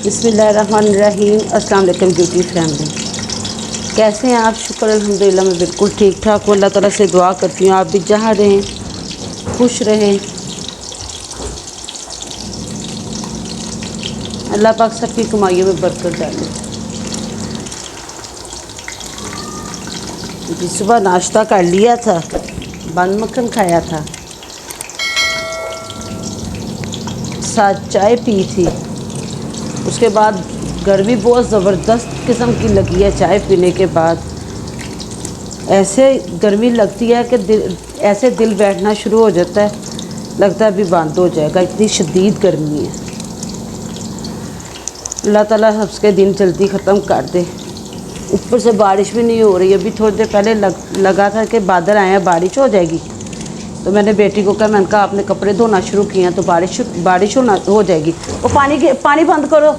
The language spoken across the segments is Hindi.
बिस्मिल्लाहिर्रहमानिर्रहीम। अस्सलाम वालेकुम ब्यूटी फैमिली, कैसे हैं आप? शुक्र अल्हम्दुलिल्लाह मैं बिल्कुल ठीक ठाक हूँ। अल्लाह ताला से दुआ करती हूँ आप भी जहाँ रहें खुश रहें। अल्लाह पाक सबकी कमाइयों में बरकत डाले। जी सुबह नाश्ता कर लिया था, बन मक्खन खाया था, साथ चाय पी थी। उसके बाद गर्मी बहुत ज़बरदस्त किस्म की लगी है। चाय पीने के बाद ऐसे गर्मी लगती है कि ऐसे दिल बैठना शुरू हो जाता है, लगता है अभी बंद हो जाएगा, इतनी शदीद गर्मी है। अल्लाह ताला सबके दिन जल्दी ख़त्म कर दे। ऊपर से बारिश भी नहीं हो रही। अभी थोड़ी देर पहले लगा था कि बादल आए हैं, बारिश हो जाएगी। तो मैंने बेटी को कहा, मैंने कहा आपने कपड़े धोना शुरू किए हैं तो बारिश हो जाएगी। वो पानी बंद करो।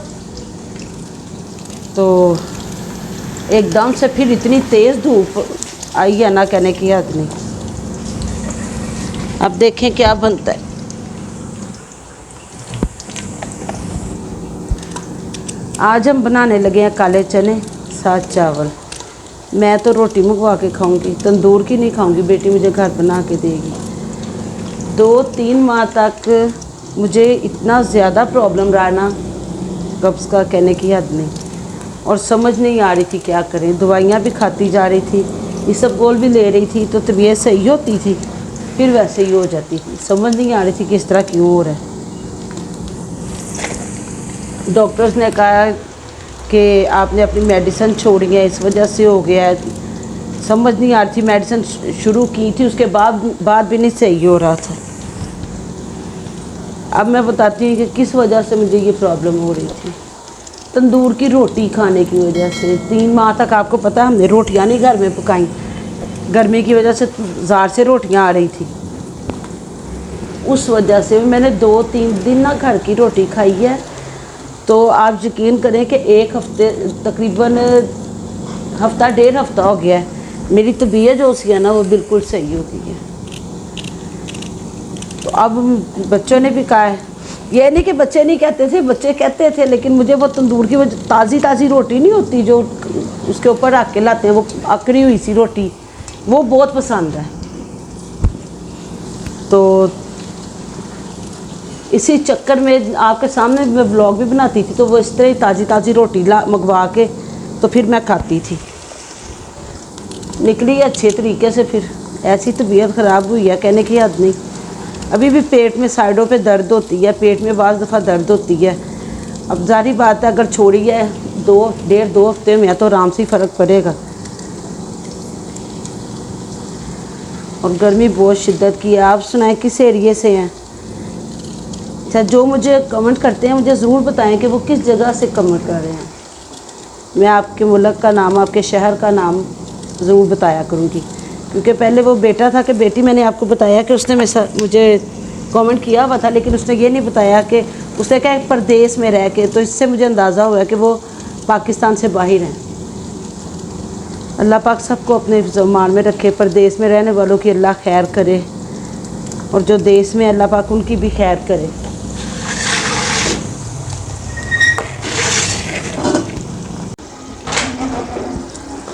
तो एकदम से फिर इतनी तेज़ धूप आई है ना, कहने की हद नहीं। अब देखें क्या बनता है। आज हम बनाने लगे हैं काले चने साथ चावल। मैं तो रोटी मंगवा के खाऊंगी, तंदूर की नहीं खाऊंगी, बेटी मुझे घर बना के देगी। 2-3 माह तक मुझे इतना ज़्यादा प्रॉब्लम रहा ना, कब्ज़ का कहने की हद नहीं। और समझ नहीं आ रही थी क्या करें। दवाइयाँ भी खाती जा रही थी, इसबगोल भी ले रही थी तो तबीयत सही होती थी, फिर वैसे ही हो जाती थी। समझ नहीं आ रही थी कि इस तरह क्यों हो रहा है। डॉक्टर्स ने कहा कि आपने अपनी मेडिसिन छोड़ी है, इस वजह से हो गया है। समझ नहीं आ रही थी। मेडिसिन शुरू की थी, उसके बाद भी नहीं सही हो रहा था। अब मैं बताती हूँ कि किस वजह से मुझे ये प्रॉब्लम हो रही थी। तंदूर की रोटी खाने की वजह से 3 माह तक, आपको पता है, हमने रोटियां नहीं घर में पकाई। गर्मी की वजह से ज़ार से रोटियां आ रही थी। उस वजह से मैंने 2-3 दिन ना घर की रोटी खाई है। तो आप यकीन करें कि एक हफ्ते, तकरीबन हफ्ता 1.5 हफ्ता हो गया है, मेरी तबीयत जो सी है ना वो बिल्कुल सही हो गई है। तो अब बच्चों ने भी कहा है, ये नहीं कि बच्चे नहीं कहते थे, बच्चे कहते थे, लेकिन मुझे वो तंदूर की वो ताज़ी रोटी नहीं होती जो उसके ऊपर रख के लाते हैं, वो अकड़ी हुई सी रोटी, वो बहुत पसंद है। तो इसी चक्कर में आपके सामने मैं ब्लॉग भी बनाती थी, तो वो इस तरह ही ताज़ी रोटी मंगवा के तो फिर मैं खाती थी। निकली अच्छे तरीके से। फिर ऐसी तबीयत ख़राब हुई है, कहने की हद नहीं। अभी भी पेट में साइडों पे दर्द होती है, पेट में बाज़ दफ़ा दर्द होती है। अब जारी बात है, अगर छोड़ी है 2 हफ्ते में तो आराम से फ़र्क पड़ेगा। और गर्मी बहुत शिद्दत की है। आप सुनाएं किस एरिए से हैं? अच्छा, जो मुझे कमेंट करते हैं मुझे ज़रूर बताएं कि वो किस जगह से कमेंट कर रहे हैं। मैं आपके मुल्क का नाम, आपके शहर का नाम ज़रूर बताया करूँगी। क्योंकि पहले वो बेटा था कि बेटी, मैंने आपको बताया कि उसने मुझे कमेंट किया हुआ था, लेकिन उसने ये नहीं बताया कि उसने क्या परदेश में रह के, तो इससे मुझे अंदाज़ा हुआ कि वो पाकिस्तान से बाहर हैं। अल्लाह पाक सबको अपने ज़मान में रखे। परदेश में रहने वालों की अल्लाह खैर करे, और जो देश में अल्लाह पाक उनकी भी खैर करे।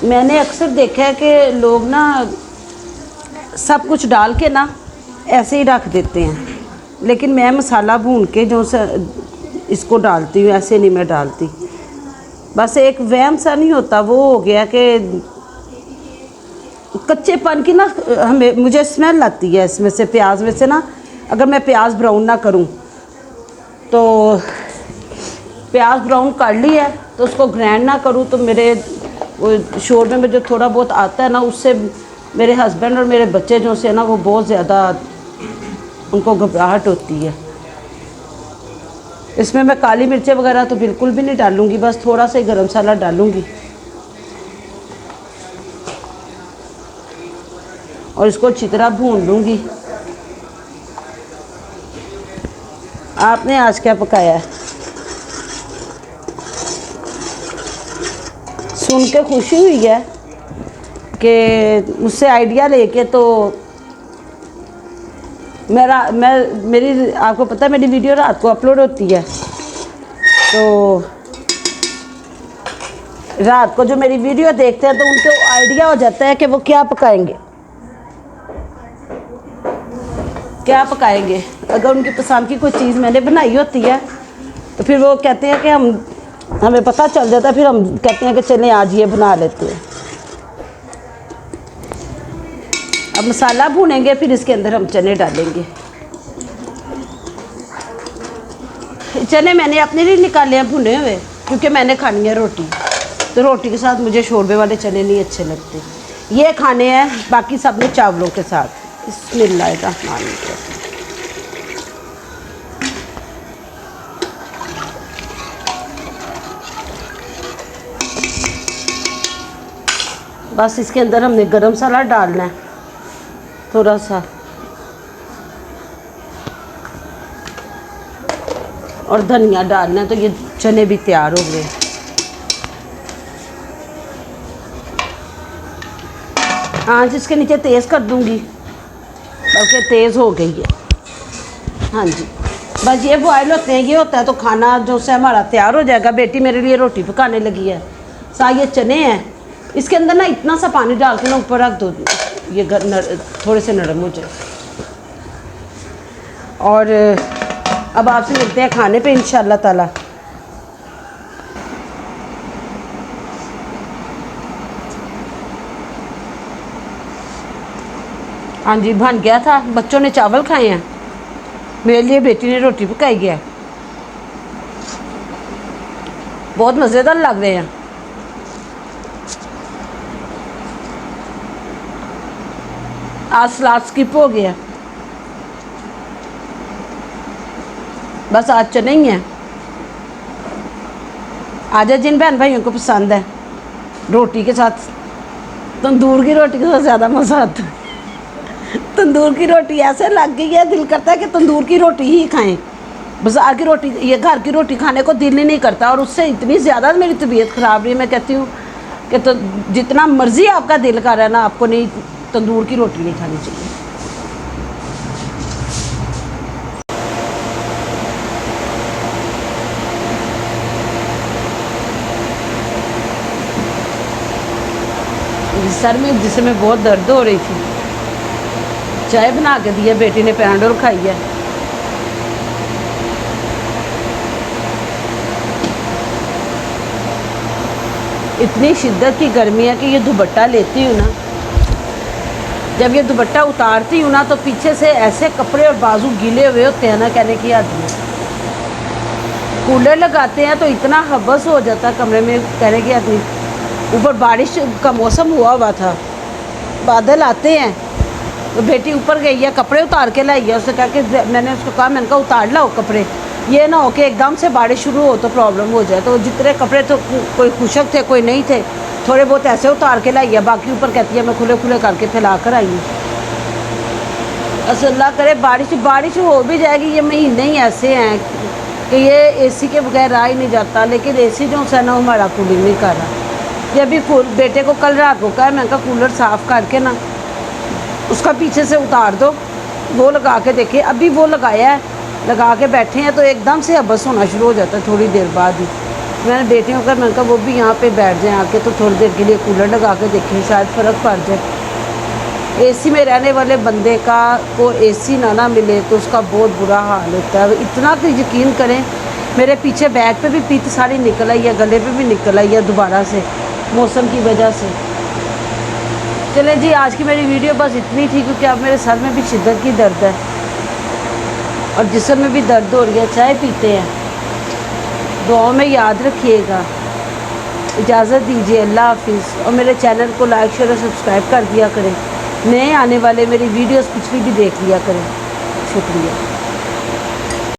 मैंने अक्सर देखा है कि लोग ना सब कुछ डाल के ना ऐसे ही रख देते हैं, लेकिन मैं मसाला भून के जो इसको डालती हूँ, ऐसे नहीं मैं डालती। बस एक वहम सा नहीं होता, वो हो गया कि कच्चेपन की ना मुझे स्मेल आती है इसमें से, प्याज में से ना। अगर मैं प्याज ब्राउन ना करूँ तो प्याज ब्राउन कर ली है तो उसको ग्राइंड ना करूँ तो मेरे वो शोरबे में जो थोड़ा बहुत आता है ना, उससे मेरे हस्बैंड और मेरे बच्चे जो से ना वो बहुत ज़्यादा उनको घबराहट होती है। इसमें मैं काली मिर्चें वगैरह तो बिल्कुल भी नहीं डालूँगी, बस थोड़ा सा ही गरम मसाला डालूँगी और इसको अच्छी तरह भून लूँगी। आपने आज क्या पकाया है? सुन के खुशी हुई है कि मुझसे आइडिया लेके तो मेरी आपको पता है मेरी वीडियो रात को अपलोड होती है, तो रात को जो मेरी वीडियो देखते हैं तो उनको आइडिया हो जाता है कि वो क्या पकाएंगे, क्या पकाएंगे। अगर उनकी पसंद की कोई चीज़ मैंने बनाई होती है तो फिर वो कहते हैं कि हमें पता चल जाता है, फिर हम कहते हैं कि चलें आज ये बना लेते हैं। अब मसाला भूनेंगे, फिर इसके अंदर हम चने डालेंगे। चने मैंने अपने लिए निकाले हैं भुने हुए, क्योंकि मैंने खानी है रोटी, तो रोटी के साथ मुझे शोरबे वाले चने नहीं अच्छे लगते। ये खाने हैं बाकी सब ने चावलों के साथ। बिस्मिल्लाहिर्रहमानिर्रहीम। बस इसके अंदर हमने गरम मसाला डालना है थोड़ा सा, और धनिया डालना है। तो ये चने भी तैयार हो गए। आँच इसके नीचे तेज़ कर दूंगी, बल्कि तेज़ हो गई है। हाँ जी, बस ये बॉयल होते हैं, ये होता है तो खाना जो से हमारा तैयार हो जाएगा। बेटी मेरे लिए रोटी पकाने लगी है। ये चने हैं, इसके अंदर ना इतना सा पानी डाल के ना ऊपर रख दो, ये थोड़े से नरम हो जाए। और अब आपसे मिलते हैं खाने पे इंशाल्लाह ताला। हाँ जी, बन गया था। बच्चों ने चावल खाए हैं, मेरे लिए बेटी ने रोटी पकाई है। बहुत मज़ेदार लग रहे हैं। आज सलाद स्किप हो गया, बस आज चने ही हैं। आज जिन बहन भाइयों को पसंद है रोटी के साथ, तंदूर की रोटी के साथ ज़्यादा मज़ा आता है। तंदूर की रोटी ऐसे लग गई है, दिल करता है कि तंदूर की रोटी ही खाएं। बाज़ार की रोटी, ये घर की रोटी खाने को दिल ही नहीं करता। और उससे इतनी ज़्यादा मेरी तबीयत ख़राब रही, मैं कहती हूँ कि तो जितना मर्ज़ी आपका दिल कर रहा है ना, आपको नहीं, तंदूर की रोटी नहीं खानी चाहिए। सर में जिसमें बहुत दर्द हो रही थी, चाय बना के दिया, बेटी ने पैराडोल खाई है। इतनी शिद्दत की गर्मी है कि ये दुपट्टा लेती हूँ ना, जब ये दुपट्टा उतारती हूँ ना तो पीछे से ऐसे कपड़े और बाजू गीले हुए होते हैं ना, कहने की हद नहीं। कूलर लगाते हैं तो इतना हबस हो जाता है कमरे में, कहने की हद नहीं। ऊपर बारिश का मौसम हुआ था, बादल आते हैं, तो बेटी ऊपर गई है, कपड़े उतार के लाई है। उसने कहा कि मैंने उसको कहा, मैंने कहा उतार लाओ कपड़े, ये ना हो कि एकदम से बारिश शुरू हो तो प्रॉब्लम हो जाए। तो जितने कपड़े तो कोई खुशक थे, कोई नहीं थे, थोड़े बहुत ऐसे उतार के लाई है, बाकी ऊपर कहती है मैं खुले खुले करके फैला कर आई हूँ। अल्लाह करे बारिश हो भी जाएगी। ये महीने ही ऐसे हैं कि ये एसी के बगैर रहा ही नहीं जाता। लेकिन एसी जो है ना हमारा कूलिंग नहीं कर रहा। ये अभी बेटे को कल रात को कहा, मैं कहा कूलर साफ़ करके ना उसका पीछे से उतार दो, वो लगा के देखे। अभी वो लगाया है, लगा के बैठे हैं तो एकदम से बस होना शुरू हो जाता है थोड़ी देर बाद ही। मैंने बेटे को कहा, मैंने कहा वो भी यहाँ पे बैठ जाएं आके, तो थोड़ी देर के लिए कूलर लगा के देखें, शायद फ़र्क पड़ जाए। एसी में रहने वाले बंदे का को एसी ना मिले तो उसका बहुत बुरा हाल होता है। इतना तो यकीन करें, मेरे पीछे बैक पे भी पीत सारी निकल आई है, गले पे भी निकल आई है दोबारा से, मौसम की वजह से। चलें जी, आज की मेरी वीडियो बस इतनी थी, क्योंकि अब मेरे सर में भी शिद्दत की दर्द है और जिस्म में भी दर्द हो रही है। चाय पीते हैं, दुआओं में याद रखिएगा। इजाज़त दीजिए, अल्लाह हाफिज़। और मेरे चैनल को लाइक शेयर और सब्सक्राइब कर दिया करें। नए आने वाले मेरी वीडियोस पिछली भी देख लिया करें। शुक्रिया।